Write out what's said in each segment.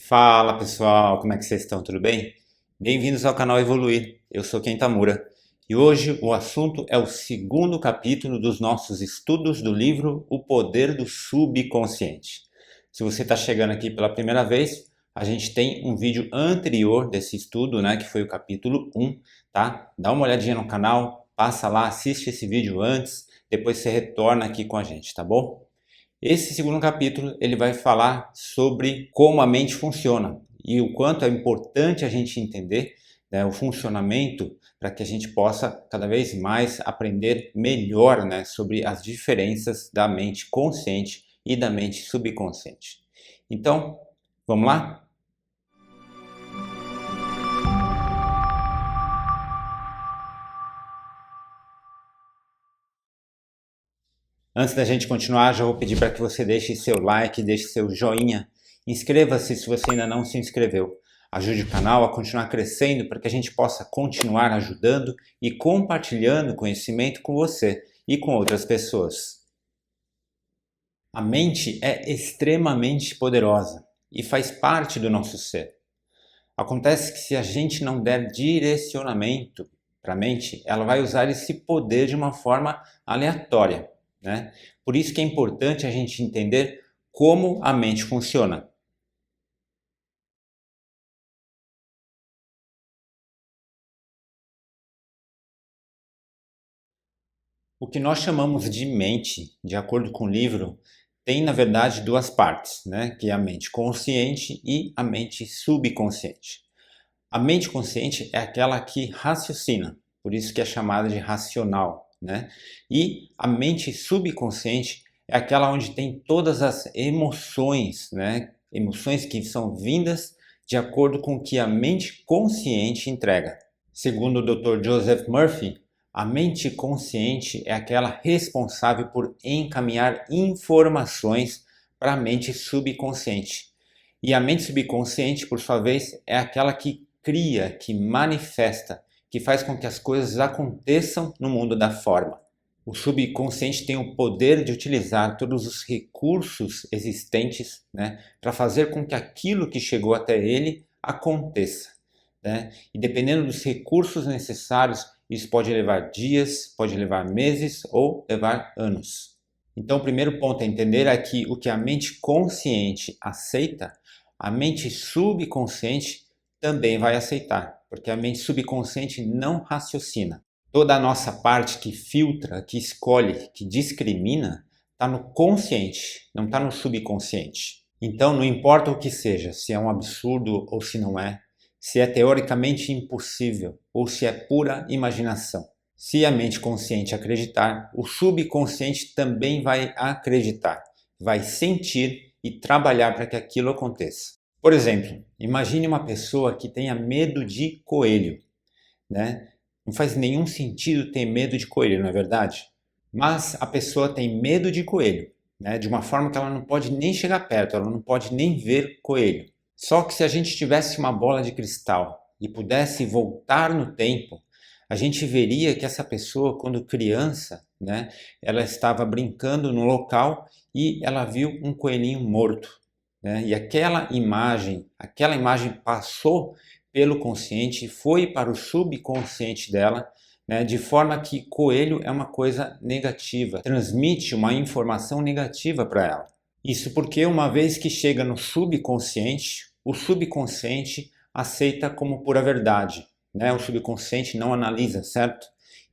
Fala pessoal, como é que vocês estão? Tudo bem? Bem-vindos ao canal Evoluir, eu sou Ken Tamura e hoje o assunto é o segundo capítulo dos nossos estudos do livro O Poder do Subconsciente. Se você está chegando aqui pela primeira vez, a gente tem um vídeo anterior desse estudo, que foi o capítulo 1, tá? Dá uma olhadinha no canal, passa lá, assiste esse vídeo antes, depois você retorna aqui com a gente, tá bom? Esse segundo capítulo ele vai falar sobre como a mente funciona e o quanto é importante a gente entender, o funcionamento para que a gente possa cada vez mais aprender melhor, sobre as diferenças da mente consciente e da mente subconsciente. Então, vamos lá? Antes da gente continuar, já vou pedir para que você deixe seu like, deixe seu joinha. Inscreva-se se você ainda não se inscreveu. Ajude o canal a continuar crescendo para que a gente possa continuar ajudando e compartilhando conhecimento com você e com outras pessoas. A mente é extremamente poderosa e faz parte do nosso ser. Acontece que se a gente não der direcionamento para a mente, ela vai usar esse poder de uma forma aleatória. Por isso que é importante a gente entender como a mente funciona. O que nós chamamos de mente, de acordo com o livro, tem na verdade duas partes, que é a mente consciente e a mente subconsciente. A mente consciente é aquela que raciocina, por isso que é chamada de racional, E a mente subconsciente é aquela onde tem todas as emoções, Emoções que são vindas de acordo com o que a mente consciente entrega. Segundo o Dr. Joseph Murphy, a mente consciente é aquela responsável por encaminhar informações para a mente subconsciente. E a mente subconsciente, por sua vez, é aquela que cria, que manifesta, que faz com que as coisas aconteçam no mundo da forma. O subconsciente tem o poder de utilizar todos os recursos existentes, para fazer com que aquilo que chegou até ele aconteça. E dependendo dos recursos necessários, isso pode levar dias, pode levar meses ou levar anos. Então, o primeiro ponto a entender é que o que a mente consciente aceita, a mente subconsciente também vai aceitar, porque a mente subconsciente não raciocina. Toda a nossa parte que filtra, que escolhe, que discrimina, está no consciente, não está no subconsciente. Então, não importa o que seja, se é um absurdo ou se não é, se é teoricamente impossível ou se é pura imaginação. Se a mente consciente acreditar, o subconsciente também vai acreditar, vai sentir e trabalhar para que aquilo aconteça. Por exemplo, imagine uma pessoa que tenha medo de coelho, Não faz nenhum sentido ter medo de coelho, não é verdade? Mas a pessoa tem medo de coelho, de uma forma que ela não pode nem chegar perto, ela não pode nem ver coelho. Só que se a gente tivesse uma bola de cristal e pudesse voltar no tempo, a gente veria que essa pessoa, quando criança, ela estava brincando no local e ela viu um coelhinho morto. E aquela imagem passou pelo consciente e foi para o subconsciente dela, de forma que coelho é uma coisa negativa, transmite uma informação negativa para ela. Isso porque uma vez que chega no subconsciente, o subconsciente aceita como pura verdade, O subconsciente não analisa, certo?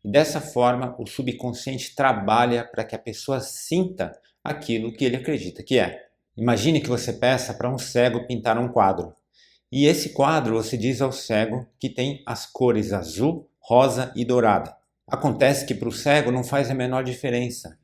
E dessa forma, o subconsciente trabalha para que a pessoa sinta aquilo que ele acredita que é. Imagine que você peça para um cego pintar um quadro. E esse quadro você diz ao cego que tem as cores azul, rosa e dourada. Acontece que para o cego não faz a menor diferença,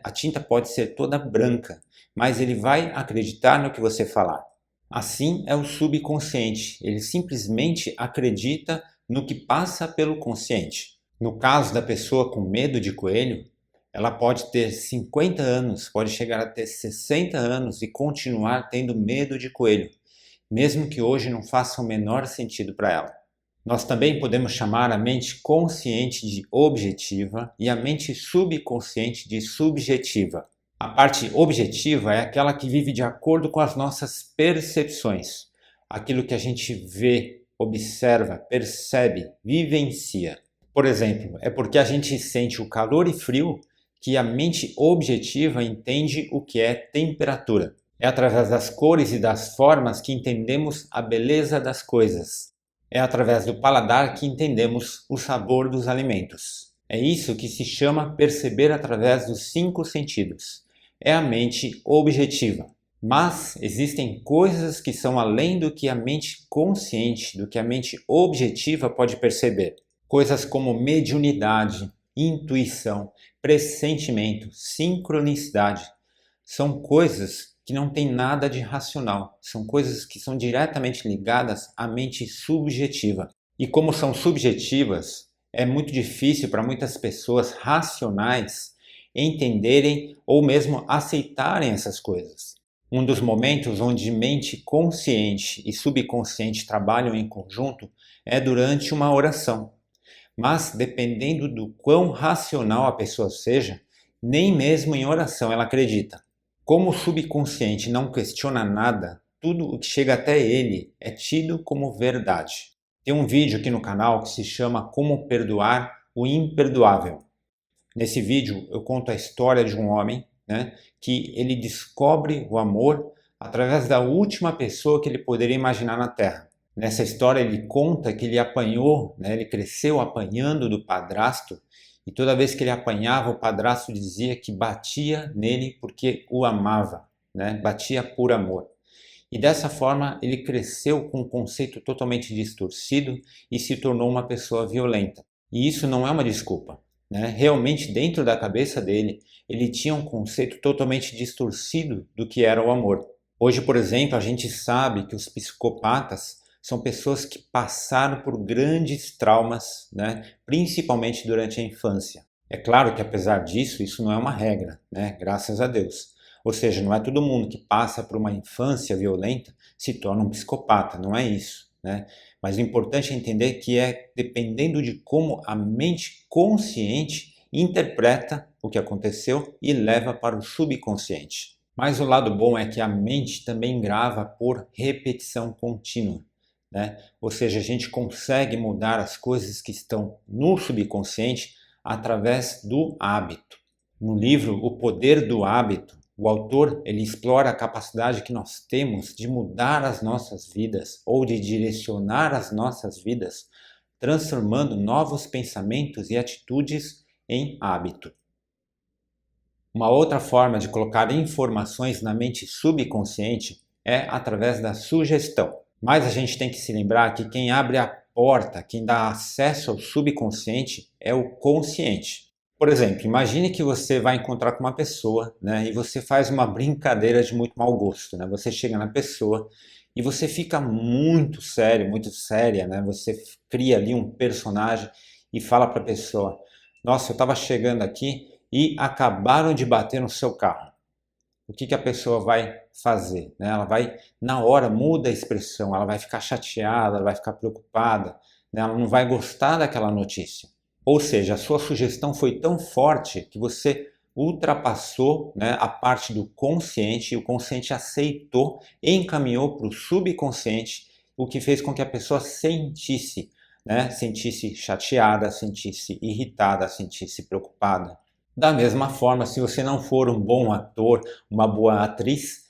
A tinta pode ser toda branca, mas ele vai acreditar no que você falar. Assim é o subconsciente, ele simplesmente acredita no que passa pelo consciente. No caso da pessoa com medo de coelho, ela pode ter 50 anos, pode chegar a ter 60 anos e continuar tendo medo de coelho, mesmo que hoje não faça o menor sentido para ela. Nós também podemos chamar a mente consciente de objetiva e a mente subconsciente de subjetiva. A parte objetiva é aquela que vive de acordo com as nossas percepções. aquilo que a gente vê, observa, percebe, vivencia. Por exemplo, é porque a gente sente o calor e frio que a mente objetiva entende o que é temperatura. É através das cores e das formas que entendemos a beleza das coisas. É através do paladar que entendemos o sabor dos alimentos. É isso que se chama perceber através dos 5 sentidos. É a mente objetiva. Mas existem coisas que são além do que a mente consciente, do que a mente objetiva pode perceber. Coisas como mediunidade, intuição, pressentimento, sincronicidade. São coisas que não têm nada de racional. São coisas que são diretamente ligadas à mente subjetiva. E como são subjetivas, é muito difícil para muitas pessoas racionais entenderem ou mesmo aceitarem essas coisas. Um dos momentos onde mente consciente e subconsciente trabalham em conjunto é durante uma oração. Mas, dependendo do quão racional a pessoa seja, nem mesmo em oração ela acredita. Como o subconsciente não questiona nada, tudo o que chega até ele é tido como verdade. Tem um vídeo aqui no canal que se chama Como Perdoar o Imperdoável. Nesse vídeo eu conto a história de um homem, que ele descobre o amor através da última pessoa que ele poderia imaginar na Terra. Nessa história ele conta que ele apanhou, ele cresceu apanhando do padrasto, e toda vez que ele apanhava, o padrasto dizia que batia nele porque o amava, batia por amor. E dessa forma ele cresceu com um conceito totalmente distorcido e se tornou uma pessoa violenta. E isso não é uma desculpa. Realmente, dentro da cabeça dele, ele tinha um conceito totalmente distorcido do que era o amor. Hoje, por exemplo, a gente sabe que os psicopatas são pessoas que passaram por grandes traumas, principalmente durante a infância. É claro que, apesar disso, isso não é uma regra, graças a Deus. Ou seja, não é todo mundo que passa por uma infância violenta se torna um psicopata, não é isso. Mas o importante é entender que é dependendo de como a mente consciente interpreta o que aconteceu e leva para o subconsciente. Mas o lado bom é que a mente também grava por repetição contínua. Ou seja, a gente consegue mudar as coisas que estão no subconsciente através do hábito. No livro O Poder do Hábito, o autor ele explora a capacidade que nós temos de mudar as nossas vidas ou de direcionar as nossas vidas, transformando novos pensamentos e atitudes em hábito. Uma outra forma de colocar informações na mente subconsciente é através da sugestão. Mas a gente tem que se lembrar que quem abre a porta, quem dá acesso ao subconsciente é o consciente. Por exemplo, imagine que você vai encontrar com uma pessoa, e você faz uma brincadeira de muito mau gosto. Você chega na pessoa e você fica muito sério, muito séria. Você cria ali um personagem e fala para a pessoa: nossa, eu estava chegando aqui e acabaram de bater no seu carro. O que a pessoa vai fazer? Ela vai, na hora, muda a expressão, ela vai ficar chateada, ela vai ficar preocupada, ela não vai gostar daquela notícia. Ou seja, a sua sugestão foi tão forte que você ultrapassou a parte do consciente, e o consciente aceitou e encaminhou para o subconsciente, o que fez com que a pessoa sentisse, sentisse chateada, sentisse irritada, sentisse preocupada. Da mesma forma, se você não for um bom ator, uma boa atriz,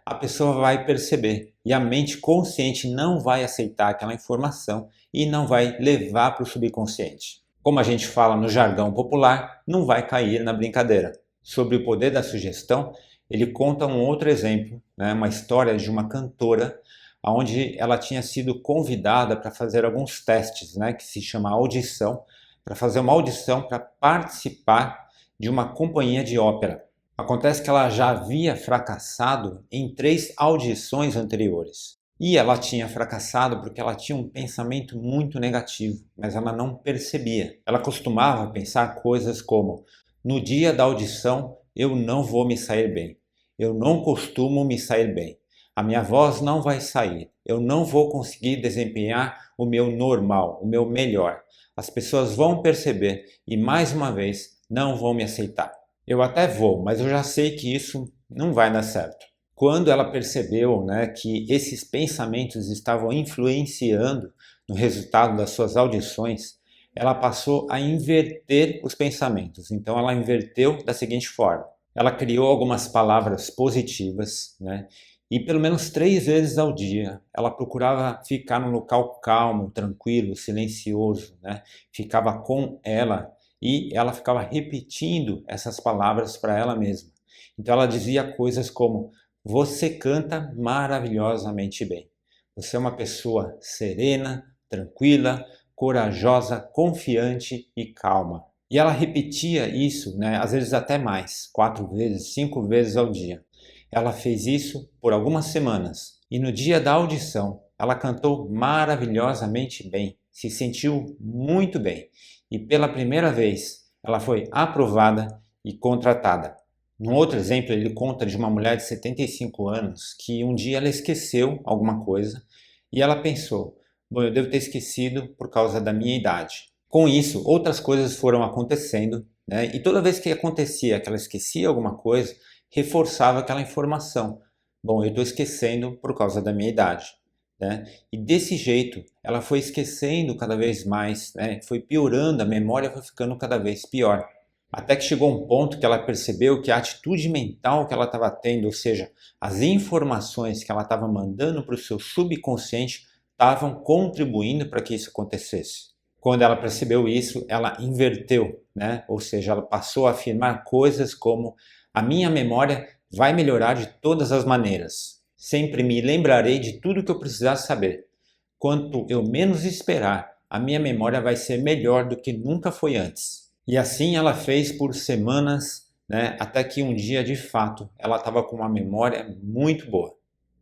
a pessoa vai perceber e a mente consciente não vai aceitar aquela informação e não vai levar para o subconsciente. Como a gente fala no jargão popular, não vai cair na brincadeira. Sobre o poder da sugestão, ele conta um outro exemplo, uma história de uma cantora onde ela tinha sido convidada para fazer alguns testes, que se chama audição, para fazer uma audição para participar de uma companhia de ópera. Acontece que ela já havia fracassado em 3 audições anteriores. E ela tinha fracassado porque ela tinha um pensamento muito negativo, mas ela não percebia. Ela costumava pensar coisas como: no dia da audição eu não vou me sair bem, eu não costumo me sair bem, a minha voz não vai sair, eu não vou conseguir desempenhar o meu normal, o meu melhor. As pessoas vão perceber e, mais uma vez, não vão me aceitar. Eu até vou, mas eu já sei que isso não vai dar certo. Quando ela percebeu, né, que esses pensamentos estavam influenciando no resultado das suas audições, ela passou a inverter os pensamentos. Então ela inverteu da seguinte forma: ela criou algumas palavras positivas, né? E pelo menos 3 vezes ao dia ela procurava ficar num local calmo, tranquilo, silencioso, né? Ficava com ela e ela ficava repetindo essas palavras para ela mesma. Então ela dizia coisas como: você canta maravilhosamente bem. Você é uma pessoa serena, tranquila, corajosa, confiante e calma. E ela repetia isso, né, às vezes até mais, 4 vezes, 5 vezes ao dia. Ela fez isso por algumas semanas e no dia da audição ela cantou maravilhosamente bem, se sentiu muito bem e pela primeira vez ela foi aprovada e contratada. Num outro exemplo, ele conta de uma mulher de 75 anos que um dia ela esqueceu alguma coisa e ela pensou: bom, eu devo ter esquecido por causa da minha idade. Com isso, outras coisas foram acontecendo, né? E toda vez que acontecia que ela esquecia alguma coisa, reforçava aquela informação. Bom, eu estou esquecendo por causa da minha idade. Né? E desse jeito, ela foi esquecendo cada vez mais, né? Foi piorando, a memória foi ficando cada vez pior. Até que chegou um ponto que ela percebeu que a atitude mental que ela estava tendo, ou seja, as informações que ela estava mandando para o seu subconsciente, estavam contribuindo para que isso acontecesse. Quando ela percebeu isso, ela inverteu, né? Ou seja, ela passou a afirmar coisas como: a minha memória vai melhorar de todas as maneiras. Sempre me lembrarei de tudo que eu precisar saber. Quanto eu menos esperar, a minha memória vai ser melhor do que nunca foi antes. E assim ela fez por semanas, né? Até que um dia, de fato, ela estava com uma memória muito boa.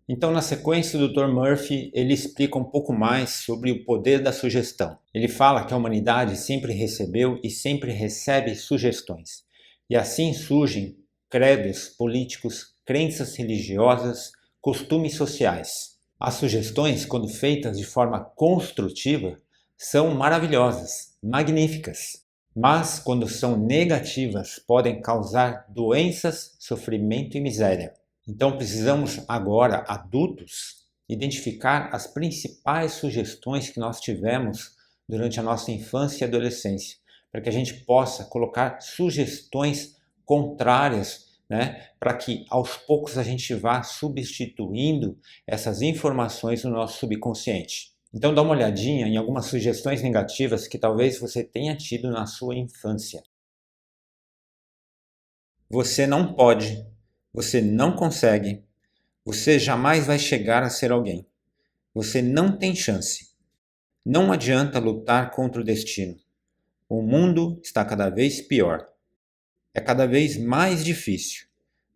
Então, na sequência, o Dr. Murphy ele explica um pouco mais sobre o poder da sugestão. Ele fala que a humanidade sempre recebeu e sempre recebe sugestões. E assim surgem credos políticos, crenças religiosas, costumes sociais. As sugestões, quando feitas de forma construtiva, são maravilhosas, magníficas. Mas, quando são negativas, podem causar doenças, sofrimento e miséria. Então precisamos agora, adultos, identificar as principais sugestões que nós tivemos durante a nossa infância e adolescência, para que a gente possa colocar sugestões contrárias, né, para que aos poucos a gente vá substituindo essas informações no nosso subconsciente. Então dá uma olhadinha em algumas sugestões negativas que talvez você tenha tido na sua infância. Você não pode. Você não consegue. Você jamais vai chegar a ser alguém. Você não tem chance. Não adianta lutar contra o destino. O mundo está cada vez pior. É cada vez mais difícil.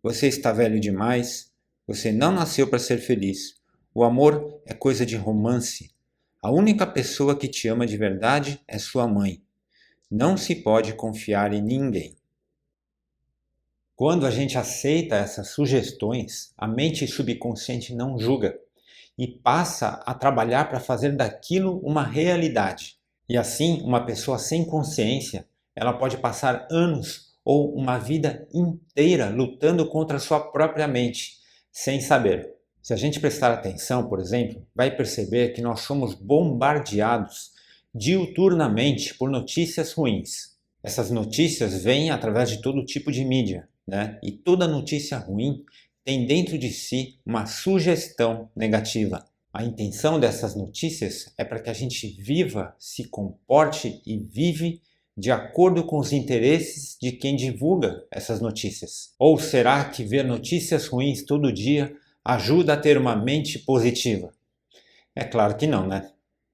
Você está velho demais. Você não nasceu para ser feliz. O amor é coisa de romance. A única pessoa que te ama de verdade é sua mãe. Não se pode confiar em ninguém. Quando a gente aceita essas sugestões, a mente subconsciente não julga e passa a trabalhar para fazer daquilo uma realidade. E assim, uma pessoa sem consciência, ela pode passar anos ou uma vida inteira lutando contra a sua própria mente, sem saber. Se a gente prestar atenção, por exemplo, vai perceber que nós somos bombardeados diuturnamente por notícias ruins. Essas notícias vêm através de todo tipo de mídia, né? E toda notícia ruim tem dentro de si uma sugestão negativa. A intenção dessas notícias é para que a gente viva, se comporte e vive de acordo com os interesses de quem divulga essas notícias. Ou será que ver notícias ruins todo dia ajuda a ter uma mente positiva? É claro que não, né?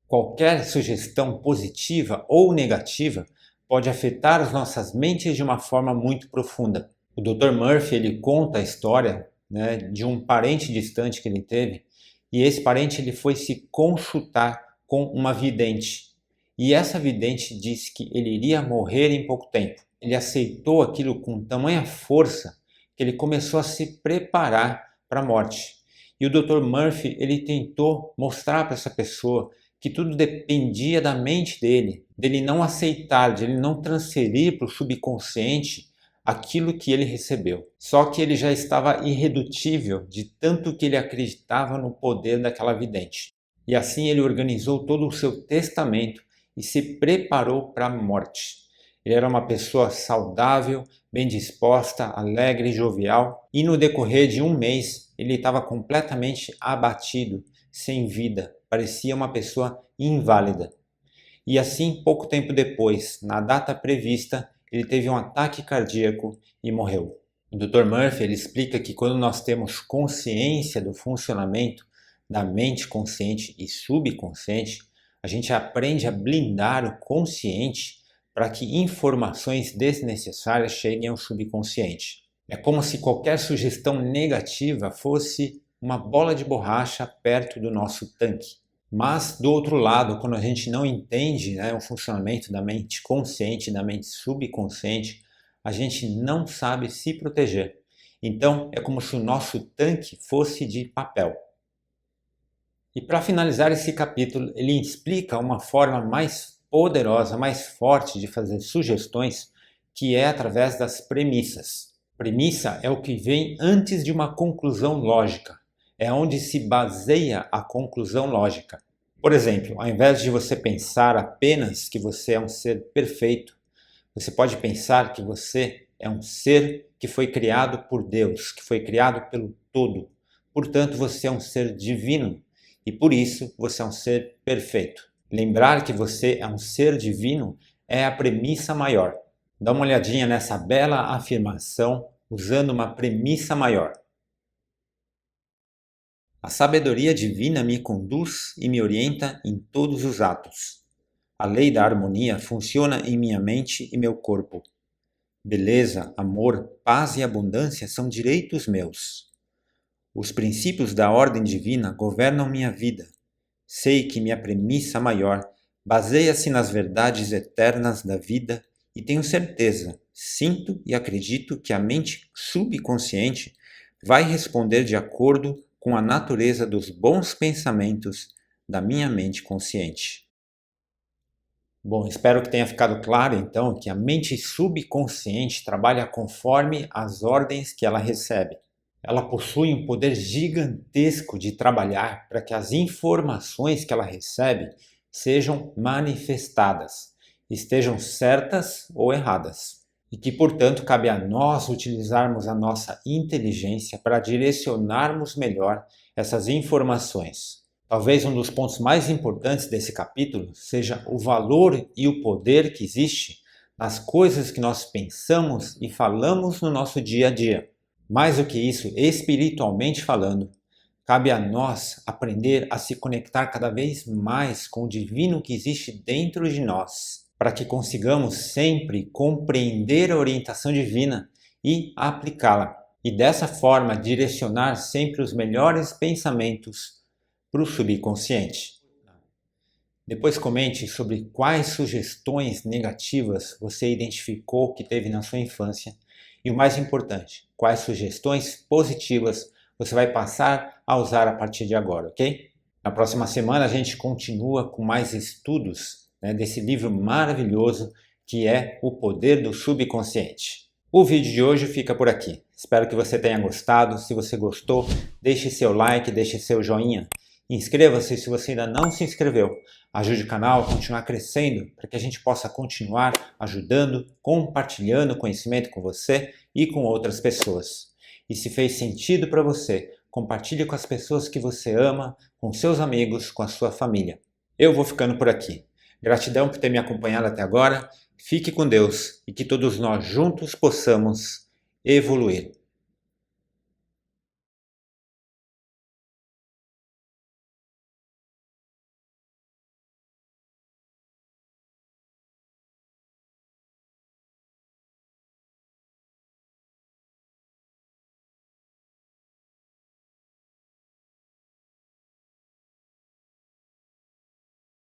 Qualquer sugestão positiva ou negativa pode afetar as nossas mentes de uma forma muito profunda. O Dr. Murphy ele conta a história, né, de um parente distante que ele teve, e esse parente ele foi se consultar com uma vidente. E essa vidente disse que ele iria morrer em pouco tempo. Ele aceitou aquilo com tamanha força que ele começou a se preparar para a morte. E o Dr. Murphy ele tentou mostrar para essa pessoa que tudo dependia da mente dele não aceitar, de ele não transferir para o subconsciente aquilo que ele recebeu. Só que ele já estava irredutível de tanto que ele acreditava no poder daquela vidente. E assim ele organizou todo o seu testamento e se preparou para a morte. Ele era uma pessoa saudável, bem disposta, alegre e jovial, e no decorrer de um mês ele estava completamente abatido, sem vida, parecia uma pessoa inválida. E assim, pouco tempo depois, na data prevista, ele teve um ataque cardíaco e morreu. O Dr. Murphy ele explica que quando nós temos consciência do funcionamento da mente consciente e subconsciente, a gente aprende a blindar o consciente para que informações desnecessárias cheguem ao subconsciente. É como se qualquer sugestão negativa fosse uma bola de borracha perto do nosso tanque. Mas, do outro lado, quando a gente não entende, o funcionamento da mente consciente e da mente subconsciente, a gente não sabe se proteger. Então, é como se o nosso tanque fosse de papel. E para finalizar esse capítulo, ele explica uma forma mais poderosa, mais forte de fazer sugestões, que é através das premissas. Premissa é o que vem antes de uma conclusão lógica. É onde se baseia a conclusão lógica. Por exemplo, ao invés de você pensar apenas que você é um ser perfeito, você pode pensar que você é um ser que foi criado por Deus, que foi criado pelo Todo. Portanto, você é um ser divino e por isso você é um ser perfeito. Lembrar que você é um ser divino é a premissa maior. Dá uma olhadinha nessa bela afirmação usando uma premissa maior. A sabedoria divina me conduz e me orienta em todos os atos. A lei da harmonia funciona em minha mente e meu corpo. Beleza, amor, paz e abundância são direitos meus. Os princípios da ordem divina governam minha vida. Sei que minha premissa maior baseia-se nas verdades eternas da vida e tenho certeza, sinto e acredito que a mente subconsciente vai responder de acordo com a natureza dos bons pensamentos da minha mente consciente. Bom, espero que tenha ficado claro então que a mente subconsciente trabalha conforme as ordens que ela recebe. Ela possui um poder gigantesco de trabalhar para que as informações que ela recebe sejam manifestadas, estejam certas ou erradas. E que, portanto, cabe a nós utilizarmos a nossa inteligência para direcionarmos melhor essas informações. Talvez um dos pontos mais importantes desse capítulo seja o valor e o poder que existe nas coisas que nós pensamos e falamos no nosso dia a dia. Mais do que isso, espiritualmente falando, cabe a nós aprender a se conectar cada vez mais com o divino que existe dentro de nós, para que consigamos sempre compreender a orientação divina e aplicá-la, e dessa forma direcionar sempre os melhores pensamentos para o subconsciente. Depois comente sobre quais sugestões negativas você identificou que teve na sua infância e o mais importante, quais sugestões positivas você vai passar a usar a partir de agora, ok? Na próxima semana a gente continua com mais estudos desse livro maravilhoso que é O Poder do Subconsciente. O vídeo de hoje fica por aqui. Espero que você tenha gostado. Se você gostou, deixe seu like, deixe seu joinha. Inscreva-se se você ainda não se inscreveu. Ajude o canal a continuar crescendo para que a gente possa continuar ajudando, compartilhando conhecimento com você e com outras pessoas. E se fez sentido para você, compartilhe com as pessoas que você ama, com seus amigos, com a sua família. Eu vou ficando por aqui. Gratidão por ter me acompanhado até agora. Fique com Deus e que todos nós juntos possamos evoluir.